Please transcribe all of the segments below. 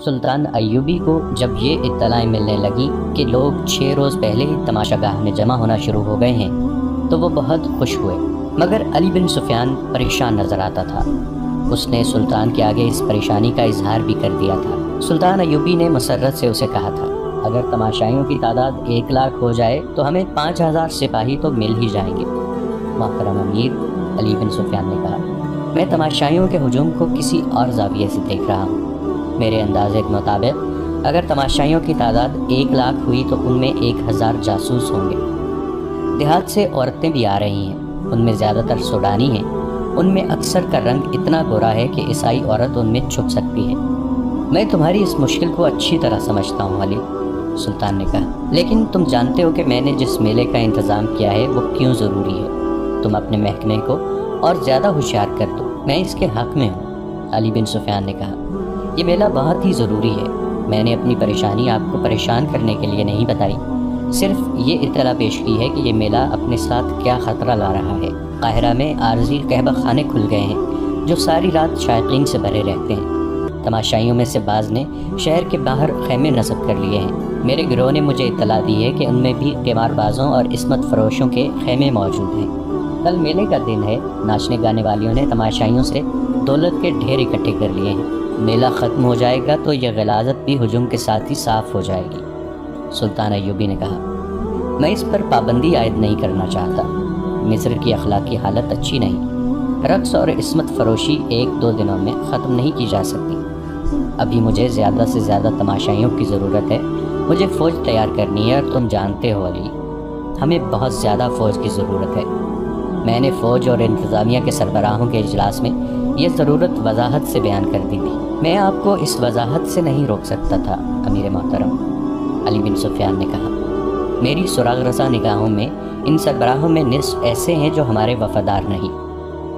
سلطان ایوبی کو جب یہ اطلاعیں ملنے لگیں کہ لوگ 6 روز پہلے ہی تماشا گاہ میں جمع ہونا شروع ہو گئے ہیں تو وہ بہت خوش ہوئے، مگر علی بن سفیان پریشان نظر آتا تھا۔ اس نے سلطان کے آگے اس پریشانی کا اظہار بھی کر دیا تھا۔ سلطان ایوبی نے مسرت سے اسے کہا تھا، اگر تماشائیوں کی تعداد 1 لاکھ ہو جائے تو ہمیں 5000 سپاہی تو مل ہی جائیں گے۔ محترم امیر، علی بن سفیان نے کہا، میں تماشائیوں کے ہجوم کو کسی اور زاویے سے دیکھ رہا ہوں۔ میرے اندازے کے مطابق اگر تماشائیوں کی تعداد 1 لاکھ ہوئی تو ان میں 1000 جاسوس ہوں گے۔ دیہات سے عورتیں بھی آ رہی ہیں، ان میں زیادہ تر سوڈانی ہیں، ان میں اکثر کا رنگ اتنا گورا ہے کہ عیسائی عورت ان میں چھپ سکتی ہے۔ میں تمہاری اس مشکل کو اچھی طرح سمجھتا ہوں علی، سلطان نے کہا، لیکن تم جانتے ہو کہ میں نے جس میلے کا انتظام کیا ہے وہ کیوں ضروری ہے۔ تم اپنے محکمے کو اور زیادہ ہوشیار کر دو، میں اس کے حق میں ہوں۔ علی بن سفیان نے کہا، یہ میلہ بہت ہی ضروری ہے۔ میں نے اپنی پریشانی آپ کو پریشان کرنے کے لیے نہیں بتائی، صرف یہ اطلاع پیش کی ہے کہ یہ میلہ اپنے ساتھ کیا خطرہ لا رہا ہے۔ قاہرہ میں عارضی قہوہ خانے کھل گئے ہیں جو ساری رات شائقین سے بھرے رہتے ہیں۔ تماشائیوں میں سے بعض نے شہر کے باہر خیمے نصب کر لیے ہیں۔ میرے گروہ نے مجھے اطلاع دی ہے کہ ان میں بھی قمار بازوں اور عصمت فروشوں کے خیمے موجود ہیں۔ کل میلے کا دن ہے، ناچنے گانے والیوں نے تماشائیوں سے دولت کے ڈھیر اکٹھے کر لیے ہیں۔ میلہ ختم ہو جائے گا تو یہ غلاظت بھی ہجوم کے ساتھ ہی صاف ہو جائے گی۔ سلطان ایوبی نے کہا، میں اس پر پابندی عائد نہیں کرنا چاہتا۔ مصر کی اخلاقی حالت اچھی نہیں۔ رقص اور عصمت فروشی 1-2 دنوں میں ختم نہیں کی جا سکتی۔ ابھی مجھے زیادہ سے زیادہ تماشائیوں کی ضرورت ہے۔ مجھے فوج تیار کرنی ہے اور تم جانتے ہو علی، ہمیں بہت زیادہ فوج کی ضرورت ہے۔ میں نے فوج اور انتظامیہ کے سربراہوں کے اجلاس میں یہ ضرورت وضاحت سے بیان کر دی تھی۔ میں آپ کو اس وضاحت سے نہیں روک سکتا تھا امیر محترم، علی بن سفیان نے کہا۔ میری سراغ رساں نگاہوں میں ان سربراہوں میں نصف ایسے ہیں جو ہمارے وفادار نہیں۔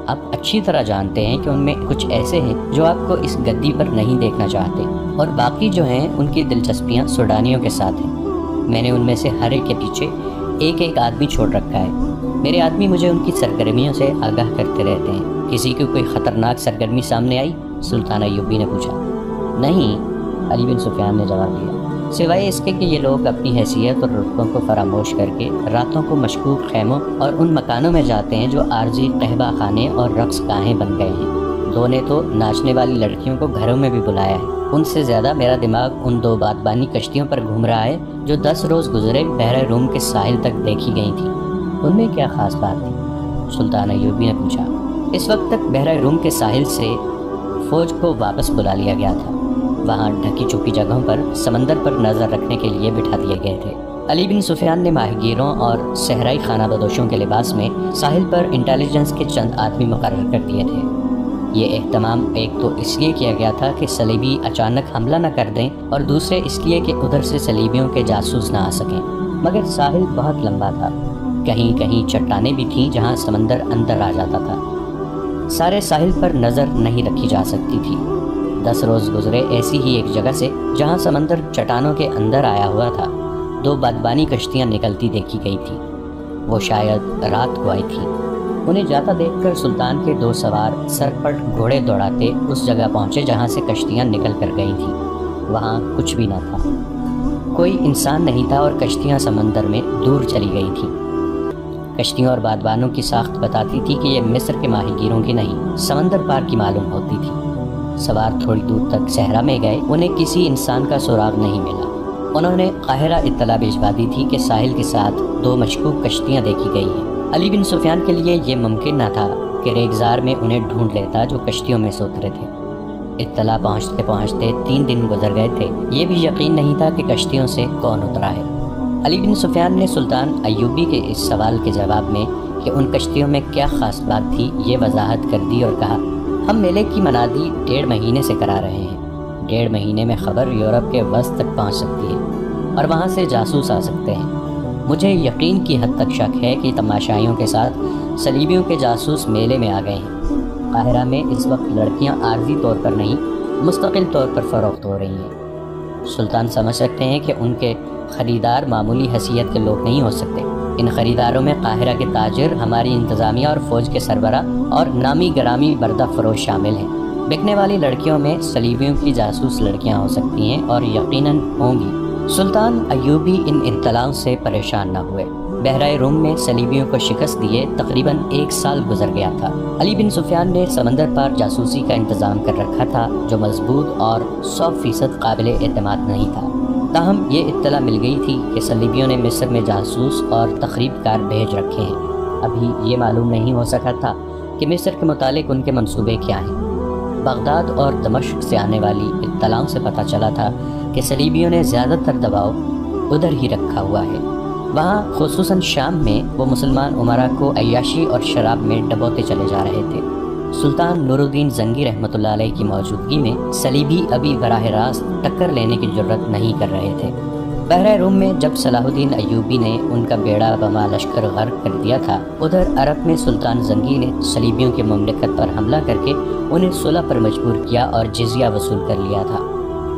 آپ اچھی طرح جانتے ہیں کہ ان میں کچھ ایسے ہیں جو آپ کو اس گدی پر نہیں دیکھنا چاہتے، اور باقی جو ہیں ان کی دلچسپیاں سوڈانیوں کے ساتھ ہیں۔ میں نے ان میں سے ہر ایک کے پیچھے ایک آدمی چھوڑ رکھا ہے۔ میرے آدمی مجھے ان کی سرگرمیوں سے آگاہ کرتے رہتے ہیں۔ کسی کی کوئی خطرناک سرگرمی سامنے آئی؟ سلطان ایوبی نے پوچھا۔ نہیں، علی بن سفیان نے جواب دیا، سوائے اس کے کہ یہ لوگ اپنی حیثیت اور رتبوں کو فراموش کر کے راتوں کو مشکوک خیموں اور ان مکانوں میں جاتے ہیں جو عارضی قہوہ خانے اور رقص گاہیں بن گئے ہیں۔ 2 نے تو ناچنے والی لڑکیوں کو گھروں میں بھی بلایا ہے۔ ان سے زیادہ میرا دماغ ان 2 بادبانی کشتیوں پر گھوم رہا ہے جو 10 روز گزرے بحر روم کے ساحل تک دیکھی گئی تھیں۔ ان میں کیا خاص بات تھی؟ سلطان ایوبی نے پوچھا۔ اس وقت تک بحر روم کے ساحل سے فوج کو واپس بلا لیا گیا تھا۔ وہاں ڈھکی چھپی جگہوں پر سمندر پر نظر رکھنے کے لیے بٹھا دیے گئے تھے۔ علی بن سفیان نے ماہی گیروں اور صحرائی خانہ بدوشوں کے لباس میں ساحل پر انٹیلیجنس کے چند آدمی مقرر کر دیے تھے۔ یہ اہتمام ایک تو اس لیے کیا گیا تھا کہ صلیبی اچانک حملہ نہ کر دیں، اور دوسرے اس لیے کہ ادھر سے صلیبیوں کے جاسوس نہ آ سکیں۔ مگر ساحل بہت لمبا تھا، کہیں کہیں چٹانیں بھی تھیں جہاں سمندر اندر آ جاتا تھا۔ سارے ساحل پر نظر نہیں رکھی جا سکتی تھی۔ 10 روز گزرے ایسی ہی ایک جگہ سے جہاں سمندر چٹانوں کے اندر آیا ہوا تھا 2 بادبانی کشتیاں نکلتی دیکھی گئی تھیں۔ وہ شاید رات کو آئی تھیں۔ انہیں جاتا دیکھ کر سلطان کے 2 سوار سرپٹ گھوڑے دوڑاتے اس جگہ پہنچے جہاں سے کشتیاں نکل کر گئی تھیں۔ وہاں کچھ بھی نہ تھا، کوئی انسان نہیں تھا، اور کشتیاں سمندر میں دور چلی گئی تھیں۔ کشتیوں اور بادبانوں کی ساخت بتاتی تھی کہ یہ مصر کے ماہی گیروں کی نہیں، سمندر پار کی معلوم ہوتی تھی۔ سوار تھوڑی دور تک صحرا میں گئے، انہیں کسی انسان کا سراغ نہیں ملا۔ انہوں نے قاہرہ اطلاع بھجوا دی تھی کہ ساحل کے ساتھ 2 مشکوک کشتیاں دیکھی گئی ہیں۔ علی بن سفیان کے لیے یہ ممکن نہ تھا کہ ریگزار میں انہیں ڈھونڈ لیتا جو کشتیوں میں سے اترے تھے۔ اطلاع پہنچتے پہنچتے 3 دن گزر گئے تھے۔ یہ بھی یقین نہیں تھا کہ کشتیوں سے کون اترا ہے۔ علی بن سفیان نے سلطان ایوبی کے اس سوال کے جواب میں کہ ان کشتیوں میں کیا خاص بات تھی یہ وضاحت کر دی اور کہا، ہم میلے کی منادی 1.5 مہینے سے کرا رہے ہیں۔ 1.5 مہینے میں خبر یورپ کے وسط تک پہنچ سکتی ہے اور وہاں سے جاسوس آ سکتے ہیں۔ مجھے یقین کی حد تک شک ہے کہ تماشائیوں کے ساتھ صلیبیوں کے جاسوس میلے میں آ گئے ہیں۔ قاہرہ میں اس وقت لڑکیاں عارضی طور پر نہیں، مستقل طور پر فروخت ہو رہی ہیں۔ سلطان سمجھ سکتے ہیں کہ ان کے خریدار معمولی حیثیت کے لوگ نہیں ہو سکتے۔ ان خریداروں میں قاہرہ کے تاجر، ہماری انتظامیہ اور فوج کے سربراہ اور نامی گرامی بردہ فروش شامل ہیں۔ بکنے والی لڑکیوں میں صلیبیوں کی جاسوس لڑکیاں ہو سکتی ہیں اور یقیناً ہوں گی۔ سلطان ایوبی ان اطلاعوں سے پریشان نہ ہوئے۔ بحرۂ روم میں صلیبیوں کو شکست دیے تقریباً 1 سال گزر گیا تھا۔ علی بن سفیان نے سمندر پار جاسوسی کا انتظام کر رکھا تھا جو مضبوط اور 100% قابل اعتماد نہیں تھا۔ تاہم یہ اطلاع مل گئی تھی کہ صلیبیوں نے مصر میں جاسوس اور تخریب کار بھیج رکھے ہیں۔ ابھی یہ معلوم نہیں ہو سکا تھا کہ مصر کے متعلق ان کے منصوبے کیا ہیں۔ بغداد اور دمشق سے آنے والی اطلاعوں سے پتہ چلا تھا کہ صلیبیوں نے زیادہ تر دباؤ ادھر ہی رکھا ہوا ہے۔ وہاں خصوصاً شام میں وہ مسلمان امراء کو عیاشی اور شراب میں ڈبوتے چلے جا رہے تھے۔ سلطان نور الدین زنگی رحمۃ اللہ علیہ کی موجودگی میں صلیبی ابھی براہ راست ٹکر لینے کی جرت نہیں کر رہے تھے۔ بحرۂ روم میں جب صلاح الدین ایوبی نے ان کا بیڑا بما لشکر غرق کر دیا تھا، ادھر عرب میں سلطان زنگی نے صلیبیوں کی مملکت پر حملہ کر کے انہیں صلح پر مجبور کیا اور جزیہ وصول کر لیا تھا۔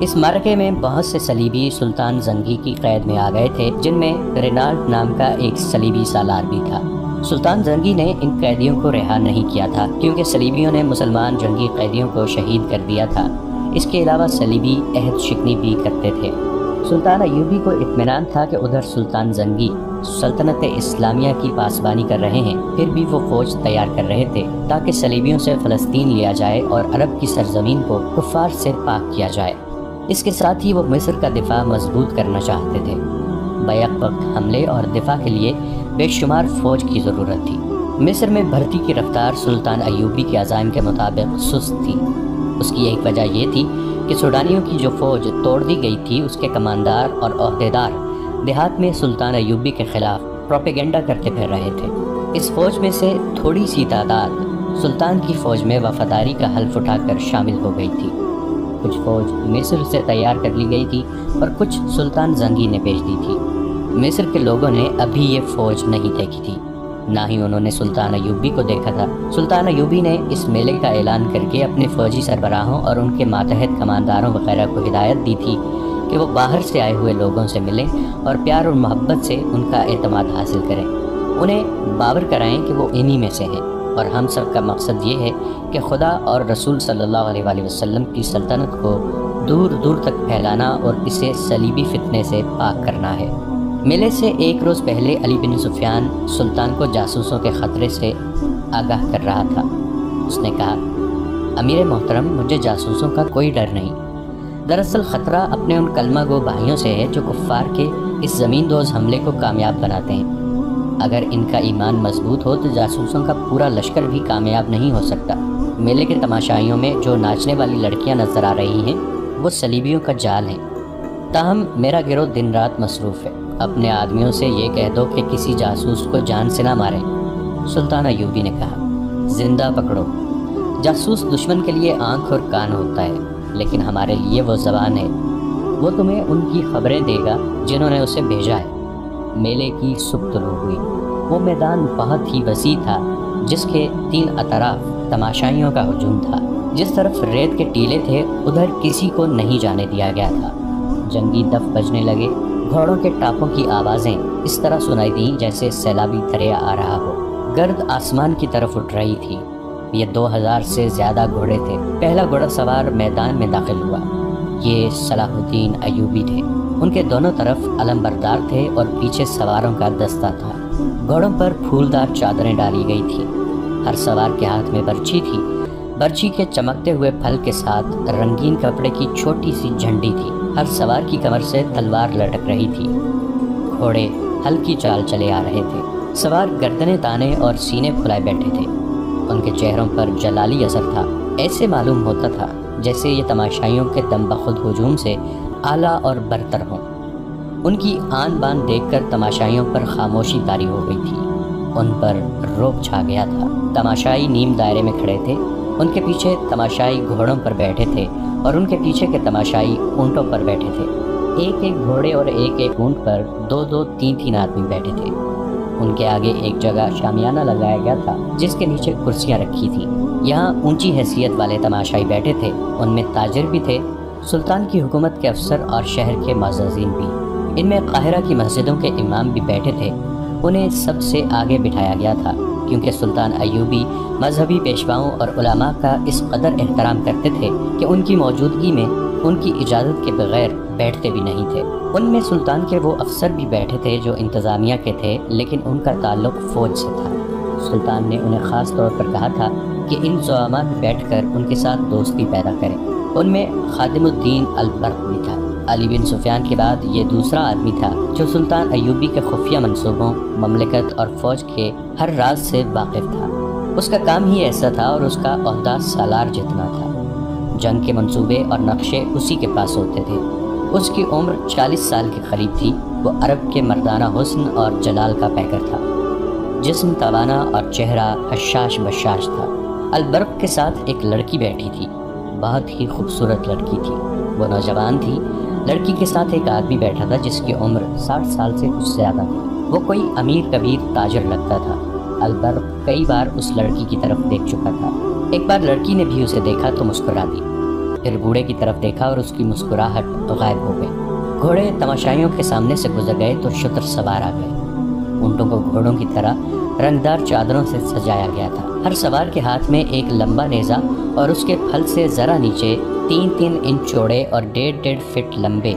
اس معرکے میں بہت سے صلیبی سلطان زنگی کی قید میں آ گئے تھے، جن میں رینالڈ نام کا ایک صلیبی سالار بھی تھا۔ سلطان زنگی نے ان قیدیوں کو رہا نہیں کیا تھا کیونکہ صلیبیوں نے مسلمان جنگی قیدیوں کو شہید کر دیا تھا۔ اس کے علاوہ صلیبی عہد شکنی بھی کرتے تھے۔ سلطان ایوبی کو اطمینان تھا کہ ادھر سلطان زنگی سلطنت اسلامیہ کی پاسبانی کر رہے ہیں، پھر بھی وہ فوج تیار کر رہے تھے تاکہ صلیبیوں سے فلسطین لیا جائے اور عرب کی سرزمین کو کفار سے پاک کیا جائے۔ اس کے ساتھ ہی وہ مصر کا دفاع مضبوط کرنا چاہتے تھے۔ بیک وقت حملے اور دفاع کے لیے بے شمار فوج کی ضرورت تھی۔ مصر میں بھرتی کی رفتار سلطان ایوبی کے عزائم کے مطابق سست تھی۔ اس کی ایک وجہ یہ تھی کہ سوڈانیوں کی جو فوج توڑ دی گئی تھی، اس کے کماندار اور عہدیدار دیہات میں سلطان ایوبی کے خلاف پروپیگنڈا کرتے پھر رہے تھے۔ اس فوج میں سے تھوڑی سی تعداد سلطان کی فوج میں وفاداری کا حلف اٹھا کر شامل ہو گئی تھی۔ کچھ فوج مصر سے تیار کر لی گئی تھی اور کچھ سلطان زنگی نے بھیج دی تھی۔ مصر کے لوگوں نے ابھی یہ فوج نہیں دیکھی تھی، نہ ہی انہوں نے سلطان ایوبی کو دیکھا تھا۔ سلطان ایوبی نے اس میلے کا اعلان کر کے اپنے فوجی سربراہوں اور ان کے ماتحت کمانداروں وغیرہ کو ہدایت دی تھی کہ وہ باہر سے آئے ہوئے لوگوں سے ملیں اور پیار اور محبت سے ان کا اعتماد حاصل کریں، انہیں باور کرائیں کہ وہ انہی میں سے ہیں، اور ہم سب کا مقصد یہ ہے کہ خدا اور رسول صلی اللہ علیہ وآلہ وسلم کی سلطنت کو دور دور تک پھیلانا اور اسے صلیبی فتنے سے پاک کرنا ہے۔ میلے سے 1 روز پہلے علی بن سفیان سلطان کو جاسوسوں کے خطرے سے آگاہ کر رہا تھا۔ اس نے کہا، امیر محترم، مجھے جاسوسوں کا کوئی ڈر نہیں۔ دراصل خطرہ اپنے ان کلمہ گو بھائیوں سے ہے جو کفار کے اس زمین دوز حملے کو کامیاب بناتے ہیں۔ اگر ان کا ایمان مضبوط ہو تو جاسوسوں کا پورا لشکر بھی کامیاب نہیں ہو سکتا۔ میلے کے تماشائیوں میں جو ناچنے والی لڑکیاں نظر آ رہی ہیں وہ صلیبیوں کا جال ہیں۔ تاہم میرا گروہ دن رات مصروف ہے۔ اپنے آدمیوں سے یہ کہہ دو کہ کسی جاسوس کو جان سے نہ ماریں۔ سلطان ایوبی نے کہا، زندہ پکڑو۔ جاسوس دشمن کے لیے آنکھ اور کان ہوتا ہے، لیکن ہمارے لیے وہ زبان ہے۔ وہ تمہیں ان کی خبریں دے گا جنہوں نے اسے بھیجا ہے۔ میلے کی صبح طلوع ہوئی۔ وہ میدان بہت ہی وسیع تھا جس کے 3 اطراف تماشائیوں کا ہجوم تھا۔ جس طرف ریت کے ٹیلے تھے ادھر کسی کو نہیں جانے دیا گیا تھا۔ جنگی دف بجنے لگے، گھوڑوں کے ٹاپوں کی آوازیں اس طرح سنائی دیں جیسے سیلابی دریا آ رہا ہو۔ گرد آسمان کی طرف اٹھ رہی تھی۔ یہ 2000 سے زیادہ گھوڑے تھے۔ پہلا گھوڑا سوار میدان میں داخل ہوا۔ یہ صلاح الدین ایوبی تھے۔ ان کے دونوں طرف علم بردار تھے اور پیچھے سواروں کا دستہ تھا۔ گھوڑوں پر پھولدار چادریں ڈالی گئی تھیں۔ ہر سوار کے ہاتھ میں برچھی تھی۔ برچھی کے چمکتے ہوئے پھل کے ساتھ رنگین کپڑے کی چھوٹی سی جھنڈی تھی۔ ہر سوار کی کمر سے تلوار لٹک رہی تھی۔ گھوڑے ہلکی چال چلے آ رہے تھے۔ سوار گردنیں تانے اور سینے پھلائے بیٹھے تھے۔ ان کے چہروں پر جلالی اثر تھا۔ ایسے معلوم ہوتا تھا جیسے یہ تماشائیوں کے دم بخود ہجوم سے اعلیٰ اور برتر ہوں۔ ان کی آن بان دیکھ کر تماشائیوں پر خاموشی طاری ہو گئی تھی۔ ان پر رعب چھا گیا تھا۔ تماشائی نیم دائرے میں کھڑے تھے۔ ان کے پیچھے تماشائی گھوڑوں پر بیٹھے تھے اور ان کے پیچھے کے تماشائی اونٹوں پر بیٹھے تھے۔ ایک ایک گھوڑے اور ایک ایک اونٹ پر 2 3 آدمی بیٹھے تھے۔ ان کے آگے ایک جگہ شامیانہ لگایا گیا تھا جس کے نیچے کرسیاں رکھی تھیں۔ یہاں اونچی حیثیت والے تماشائی بیٹھے تھے۔ ان میں تاجر بھی تھے، سلطان کی حکومت کے افسر اور شہر کے معززین بھی۔ ان میں قاہرہ کی مسجدوں کے امام بھی بیٹھے تھے۔ انہیں سب سے آگے بٹھایا گیا تھا کیونکہ سلطان ایوبی مذہبی پیشواؤں اور علماء کا اس قدر احترام کرتے تھے کہ ان کی موجودگی میں ان کی اجازت کے بغیر بیٹھتے بھی نہیں تھے۔ ان میں سلطان کے وہ افسر بھی بیٹھے تھے جو انتظامیہ کے تھے، لیکن ان کا تعلق فوج سے تھا۔ سلطان نے انہیں خاص طور پر کہا تھا کہ ان زعماء میں بیٹھ کر ان کے ساتھ دوستی پیدا کریں۔ ان میں خادم الدین البرق بھی تھا۔ علی بن سفیان کے بعد یہ دوسرا آدمی تھا جو سلطان ایوبی کے خفیہ منصوبوں، مملکت اور فوج کے ہر راز سے واقف تھا۔ اس کا کام ہی ایسا تھا اور اس کا عہدہ سالار جتنا تھا۔ جنگ کے منصوبے اور نقشے اسی کے پاس ہوتے تھے۔ اس کی عمر 40 سال کے قریب تھی۔ وہ عرب کے مردانہ حسن اور جلال کا پیکر تھا۔ جسم توانا اور چہرہ حشاش بشاش تھا۔ البرق کے ساتھ ایک لڑکی بیٹھی تھی، بہت ہی خوبصورت لڑکی تھی۔ وہ نوجوان تھی۔ لڑکی کے ساتھ ایک آدمی بیٹھا تھا جس کی عمر 60 سال سے کچھ زیادہ تھی۔ وہ کوئی امیر کبیر تاجر لگتا تھا۔ البرق کئی بار اس لڑکی کی طرف دیکھ چکا تھا۔ ایک بار لڑکی نے بھی اسے دیکھا تو مسکرا دی، پھر بوڑھے کی طرف دیکھا اور اس کی مسکراہٹ غائب ہو گئی۔ گھوڑے تماشائیوں کے سامنے سے گزر گئے تو شتر سوار آ گئے۔ اونٹوں کو گھوڑوں کی طرح رنگدار چادروں سے سجایا گیا تھا۔ ہر سوار کے ہاتھ میں ایک لمبا نیزہ اور اس کے پھل سے ذرا نیچے 3-3 انچ چوڑے اور 1.5 فٹ لمبے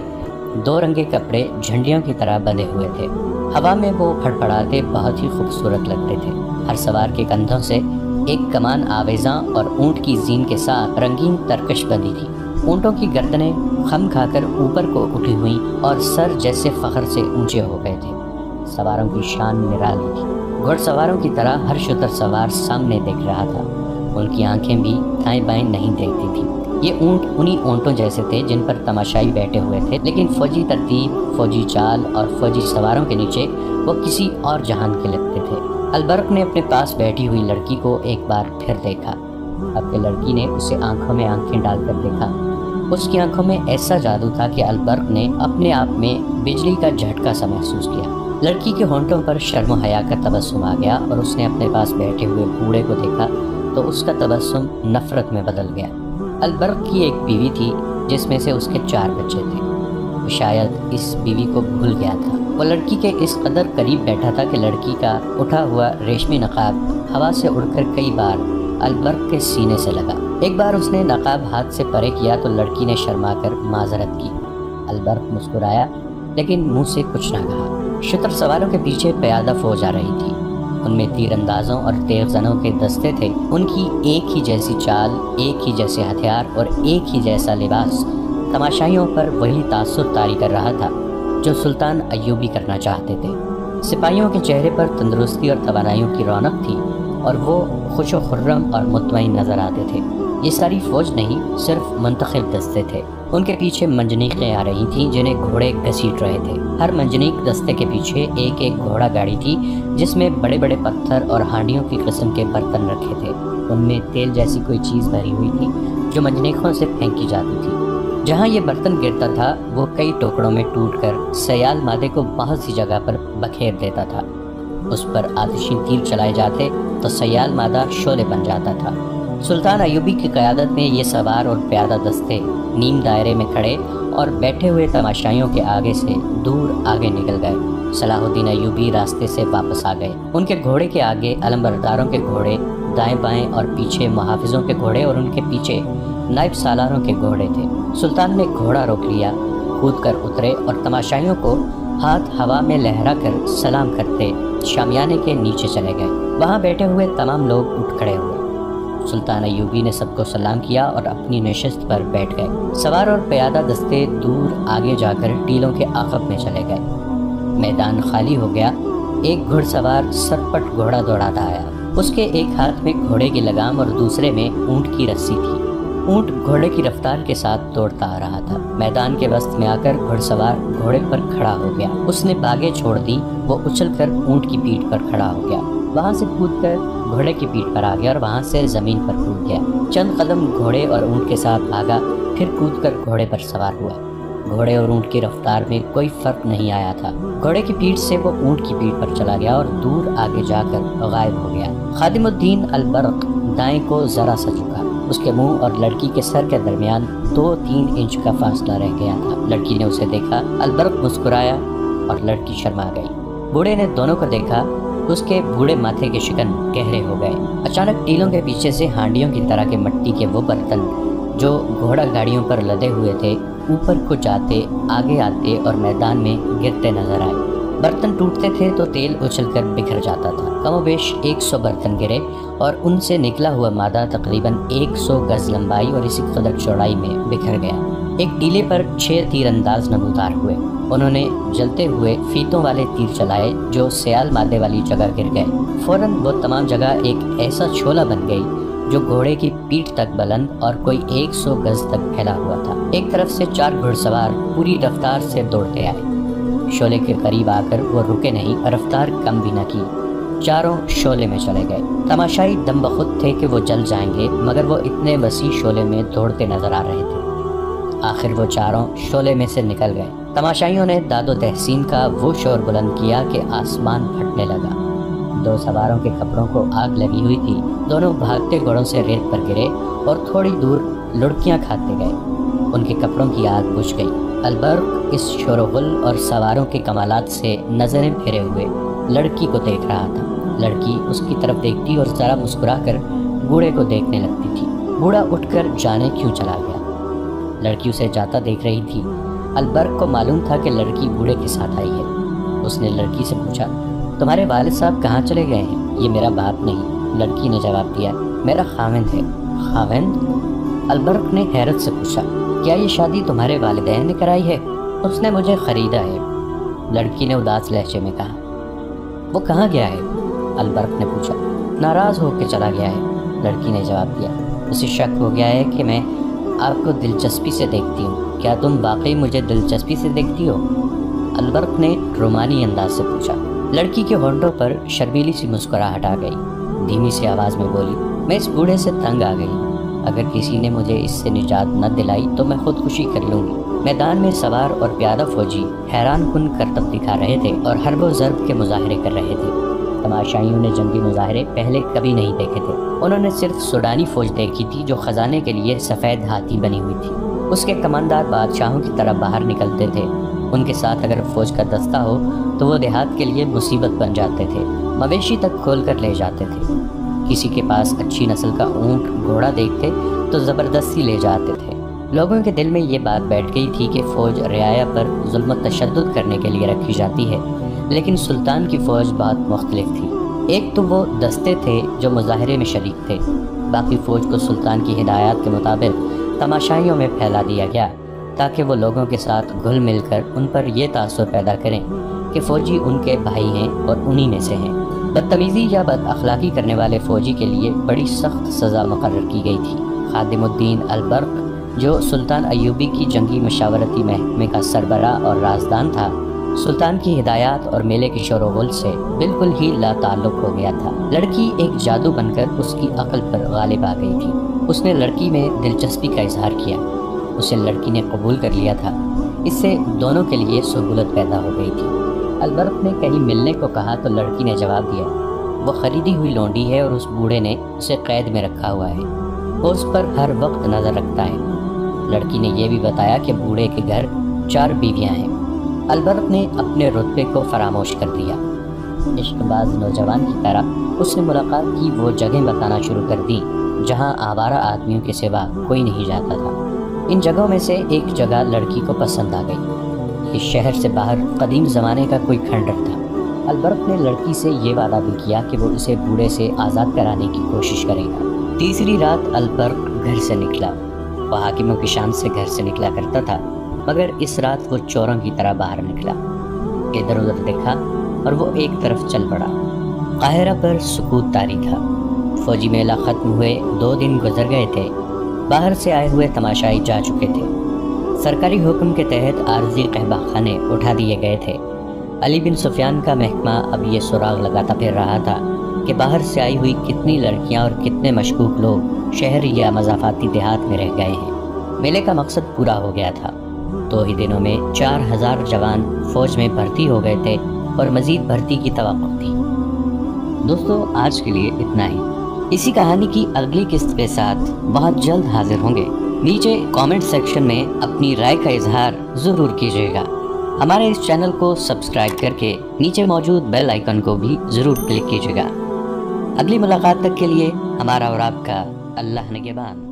2 رنگے کپڑے جھنڈیوں کی طرح بندھے ہوئے تھے۔ ہوا میں وہ پھڑپڑاتے بہت ہی خوبصورت لگتے تھے۔ ہر سوار کے کندھوں سے ایک کمان آویزاں اور اونٹ کی زین کے ساتھ رنگین ترکش بندھی تھی۔ اونٹوں کی گردنیں خم کھا کر اوپر کو اٹھی ہوئیں اور سر جیسے فخر سے اونچے ہو گئے تھے۔ سواروں کی شان نرالی تھی۔ گھڑ سواروں کی طرح ہر شتر سوار سامنے دیکھ رہا تھا۔ ان کی آنکھیں بھی دائیں بائیں نہیں دیکھتی تھیں۔ یہ اونٹ انہی اونٹوں جیسے تھے جن پر تماشائی بیٹھے ہوئے تھے، لیکن فوجی ترتیب، فوجی چال اور فوجی سواروں کے نیچے وہ کسی اور جہان کے لگتے تھے۔ البرق نے اپنے پاس بیٹھی ہوئی لڑکی کو ایک بار پھر دیکھا۔ اب کہ لڑکی نے اسے آنکھوں میں آنکھیں ڈال کر دیکھا۔ اس کی آنکھوں میں ایسا جادو تھا کہ البرق نے اپنے آپ میں بجلی کا جھٹکا سا محسوس کیا۔ لڑکی کے ہونٹوں پر شرم و حیا کا تبسم آ گیا اور اس نے اپنے پاس بیٹھے ہوئے بوڑھے کو دیکھا تو اس کا تبسم نفرت میں بدل گیا۔ البرق کی ایک بیوی تھی جس میں سے اس کے 4 بچے تھے۔ وہ شاید اس بیوی کو بھول گیا تھا۔ وہ لڑکی کے اس قدر قریب بیٹھا تھا کہ لڑکی کا اٹھا ہوا ریشمی نقاب ہوا سے اڑ کر کئی بار البرق کے سینے سے لگا۔ ایک بار اس نے نقاب ہاتھ سے پرے کیا تو لڑکی نے شرما کر معذرت کی۔ البرق مسکرایا لیکن منہ سے کچھ نہ کہا۔ شتر سواروں کے پیچھے پیادہ فوج آ رہی تھی۔ ان میں تیر اندازوں اور تیغ زنوں کے دستے تھے۔ ان کی ایک ہی جیسی چال، ایک ہی جیسے ہتھیار اور ایک ہی جیسا لباس تماشائیوں پر وہی تاثر طاری کر رہا تھا جو سلطان ایوبی کرنا چاہتے تھے۔ سپاہیوں کے چہرے پر تندرستی اور توانائیوں کی رونق تھی اور وہ خوش و خرم اور مطمئن نظر آتے تھے۔ یہ ساری فوج نہیں، صرف منتخب دستے تھے۔ ان کے پیچھے منجنیقیں آ رہی تھیں جنہیں گھوڑے گھسیٹ رہے تھے۔ ہر منجنیق دستے کے پیچھے ایک ایک گھوڑا گاڑی تھی جس میں بڑے بڑے پتھر اور ہانڈیوں کی قسم کے برتن رکھے تھے۔ ان میں تیل جیسی کوئی چیز بھری ہوئی تھی جو منجنیقوں سے پھینکی جاتی تھی۔ جہاں یہ برتن گرتا تھا وہ کئی ٹوکڑوں میں ٹوٹ کر سیال مادے کو بہت سی جگہ پر بکھیر دیتا تھا۔ اس پر آتشین تیر چلائے جاتے تو سیال مادہ شعلے بن جاتا تھا۔ سلطان ایوبی کی قیادت میں یہ سوار اور پیادہ دستے نیم دائرے میں کھڑے اور بیٹھے ہوئے تماشائیوں کے آگے سے دور آگے نکل گئے۔ صلاح الدین ایوبی راستے سے واپس آ گئے۔ ان کے گھوڑے کے آگے علمبرداروں کے گھوڑے دائیں بائیں اور پیچھے محافظوں کے گھوڑے اور ان کے پیچھے نائب سالاروں کے گھوڑے تھے۔ سلطان نے گھوڑا روک لیا، کود کر اترے اور تماشائیوں کو ہاتھ ہوا میں لہرا کر سلام کرتے شامیانے کے نیچے چلے گئے۔ وہاں بیٹھے ہوئے تمام لوگ اٹھ کھڑے ہوئے۔ سلطان ایوبی نے سب کو سلام کیا اور اپنی نشست پر بیٹھ گئے۔ سوار اور پیادہ دستے دور آگے جا کر ٹیلوں کے عقب میں چلے گئے۔ میدان خالی ہو گیا۔ ایک گھڑ سوار سرپٹ گھوڑا دوڑاتا آیا۔ اس کے ایک ہاتھ میں گھوڑے کی لگام اور دوسرے میں اونٹ کی رسی تھی۔ اونٹ گھوڑے کی رفتار کے ساتھ دوڑتا آ رہا تھا۔ میدان کے وسط میں آ کر گھڑ سوار گھوڑے پر کھڑا ہو گیا۔ اس نے باگیں چھوڑ دی۔ وہ اچھل کر اونٹ کی پیٹھ پر کھڑا ہو گیا، وہاں سے کود کر گھوڑے کی پیٹھ پر آ گیا اور وہاں سے زمین پر کود گیا۔ چند قدم گھوڑے اور اونٹ کے ساتھ بھاگا، پھر کود کر گھوڑے پر سوار ہوا۔ گھوڑے اور اونٹ کی رفتار میں کوئی فرق نہیں آیا تھا۔ گھوڑے کی پیٹھ سے وہ اونٹ کی پیٹھ پر چلا گیا اور دور آگے جا کر غائب ہو گیا۔ خادم الدین البرق دائیں کو ذرا سا جھکا۔ اس کے منہ اور لڑکی کے سر کے درمیان 2-3 انچ کا فاصلہ رہ گیا تھا۔ لڑکی نے اسے دیکھا، البرق مسکرایا اور لڑکی شرما گئی۔ بوڑھے نے دونوں کو دیکھا، اس کے بوڑھے ماتھے کے شکن گہرے ہو گئے۔ اچانک ٹیلوں کے پیچھے سے ہانڈیوں کی طرح کے مٹی کے وہ برتن جو گھوڑا گاڑیوں پر لدے ہوئے تھے اوپر کو جاتے، آگے آتے اور میدان میں گرتے نظر آئے۔ برتن ٹوٹتے تھے تو تیل اچھل کر بکھر جاتا تھا۔ کم و بیش 100 برتن گرے اور ان سے نکلا ہوا مادہ تقریباً 100 گز لمبائی اور اسی قدر چوڑائی میں بکھر گیا۔ ایک ٹیلے پر 6 تیر انداز نمودار ہوئے۔ انہوں نے جلتے ہوئے فیتوں والے تیر چلائے جو سیال مادے والی جگہ گر گئے۔ فوراً وہ تمام جگہ ایک ایسا چھولا بن گئی جو گھوڑے کی پیٹھ تک بلند اور کوئی 100 گز تک پھیلا ہوا تھا۔ ایک طرف سے 4 گھڑ سوار پوری رفتار سے دوڑتے آئے۔ شعلے کے قریب آ کر وہ رکے نہیں، رفتار کم بھی نہ کی، چاروں شعلے میں چلے گئے۔ تماشائی دم بخود تھے کہ وہ جل جائیں گے، مگر وہ اتنے وسیع شعلے میں دوڑتے نظر آ رہے تھے۔ آخر وہ چاروں شعلے میں سے نکل گئے۔ تماشائیوں نے داد و تحسین کا وہ شور بلند کیا کہ آسمان پھٹنے لگا۔ 2 سواروں کے کپڑوں کو آگ لگی ہوئی تھی۔ دونوں بھاگتے گھوڑوں سے ریت پر گرے اور تھوڑی دور لڑکیاں کھاتے گئے۔ ان کے کپڑوں کی آگ بجھ گئی۔ البرق اس شور و غل اور سواروں کے کمالات سے نظریں پھیرے ہوئے لڑکی کو دیکھ رہا تھا۔ لڑکی اس کی طرف دیکھتی اور ذرا مسکرا کر بوڑھے کو دیکھنے لگتی تھی۔ بوڑھا اٹھ کر جانے کیوں چلا گیا۔ لڑکی اسے جاتا دیکھ رہی تھی۔ البرق کو معلوم تھا کہ لڑکی بوڑھے کے ساتھ آئی ہے۔ اس نے لڑکی سے پوچھا، تمہارے والد صاحب کہاں چلے گئے ہیں؟ یہ میرا باپ نہیں، لڑکی نے جواب دیا، میرا خاوند ہے۔ خاوند؟ البرق نے حیرت سے پوچھا، کیا یہ شادی تمہارے والدین نے کرائی ہے؟ اس نے مجھے خریدا ہے، لڑکی نے اداس لہجے میں کہا۔ وہ کہاں گیا ہے؟ البرق نے پوچھا۔ ناراض ہو کے چلا گیا ہے، لڑکی نے جواب دیا۔ اسے شک ہو گیا ہے کہ میں آپ کو دلچسپی سے دیکھتی ہوں، کیا تم واقعی مجھے دلچسپی سے دیکھتی ہو؟ البرق نے رومانی انداز سے پوچھا۔ لڑکی کے ہونٹوں پر شرمیلی سی مسکراہٹ آ گئی، دھیمی سی آواز میں بولی، میں اس بوڑھے سے تنگ آ گئی، اگر کسی نے مجھے اس سے نجات نہ دلائی تو میں خودکشی کر لوں گی۔ میدان میں سوار اور پیادہ فوجی حیران کن کرتب دکھا رہے تھے اور حرب و ضرب کے مظاہرے کر رہے تھے۔ تماشائیوں نے جنگی مظاہرے پہلے کبھی نہیں دیکھے تھے۔ انہوں نے صرف سوڈانی فوج دیکھی تھی جو خزانے کے لیے سفید ہاتھی بنی ہوئی تھی۔ اس کے کماندار بادشاہوں کی طرح باہر نکلتے تھے۔ ان کے ساتھ اگر فوج کا دستہ ہو تو وہ دیہات کے لیے مصیبت بن جاتے تھے، مویشی تک کھول کر لے جاتے تھے۔ کسی کے پاس اچھی نسل کا اونٹ گھوڑا دیکھتے تو زبردستی لے جاتے تھے۔ لوگوں کے دل میں یہ بات بیٹھ گئی تھی کہ فوج رعایا پر ظلم و تشدد کرنے کے لیے رکھی جاتی ہے، لیکن سلطان کی فوج بہت مختلف تھی۔ ایک تو وہ دستے تھے جو مظاہرے میں شریک تھے، باقی فوج کو سلطان کی ہدایات کے مطابق تماشائیوں میں پھیلا دیا گیا تاکہ وہ لوگوں کے ساتھ گھل مل کر ان پر یہ تاثر پیدا کریں کہ فوجی ان کے بھائی ہیں اور انہی میں سے ہیں۔ بدتمیزی یا بد اخلاقی کرنے والے فوجی کے لیے بڑی سخت سزا مقرر کی گئی تھی۔ خادم الدین البرق جو سلطان ایوبی کی جنگی مشاورتی محکمے کا سربراہ اور رازدان تھا، سلطان کی ہدایات اور میلے کے شور و غل سے بالکل ہی لا تعلق ہو گیا تھا۔ لڑکی ایک جادو بن کر اس کی عقل پر غالب آ گئی تھی۔ اس نے لڑکی میں دلچسپی کا اظہار کیا، اسے لڑکی نے قبول کر لیا تھا۔ اس سے دونوں کے لیے سہولت پیدا ہو گئی تھی۔ البرق نے کہیں ملنے کو کہا تو لڑکی نے جواب دیا، وہ خریدی ہوئی لونڈی ہے اور اس بوڑھے نے اسے قید میں رکھا ہوا ہے، وہ اس پر ہر وقت نظر رکھتا ہے۔ لڑکی نے یہ بھی بتایا کہ بوڑھے کے گھر 4 بیویاں ہیں۔ البرق نے اپنے رتبے کو فراموش کر دیا۔ عشق باز نوجوان کی طرح اس نے ملاقات کی وہ جگہیں بتانا شروع کر دی جہاں آوارہ آدمیوں کے سوا کوئی نہیں جاتا تھا۔ ان جگہوں میں سے ایک جگہ لڑکی کو پسند آ گئی۔ اس شہر سے باہر قدیم زمانے کا کوئی کھنڈر تھا۔ البرق نے لڑکی سے یہ وعدہ بھی کیا کہ وہ اسے بوڑھے سے آزاد کرانے کی کوشش کرے گا۔ تیسری رات البرق گھر سے نکلا۔ وہ حاکموں کی شان سے گھر سے نکلا کرتا تھا، مگر اس رات وہ چوروں کی طرح باہر نکلا۔ ادھر ادھر دیکھا اور وہ ایک طرف چل پڑا۔ قاہرہ پر سکوت طاری تھا۔ فوجی میلہ ختم ہوئے 2 دن گزر گئے تھے۔ باہر سے آئے ہوئے تماشائی جا چکے تھے۔ سرکاری حکم کے تحت عارضی قہبہ خانے اٹھا دیے گئے تھے۔ علی بن سفیان کا محکمہ اب یہ سراغ لگاتا پھر رہا تھا کہ باہر سے آئی ہوئی کتنی لڑکیاں اور کتنے مشکوک لوگ شہر یا مضافاتی دیہات میں رہ گئے ہیں۔ میلے کا مقصد پورا ہو گیا تھا۔ 2 ہی دنوں میں 4000 جوان فوج میں بھرتی ہو گئے تھے اور مزید بھرتی کی توقع تھی۔ دوستو، آج کے لیے اتنا ہی۔ اسی کہانی کی اگلی قسط کے ساتھ بہت جلد حاضر ہوں گے۔ نیچے کامنٹ سیکشن میں اپنی رائے کا اظہار ضرور کیجیے گا۔ ہمارے اس چینل کو سبسکرائب کر کے نیچے موجود بیل آئیکن کو بھی ضرور کلک کیجیے گا۔ اگلی ملاقات تک کے لیے ہمارا اور آپ کا اللہ نگہبان۔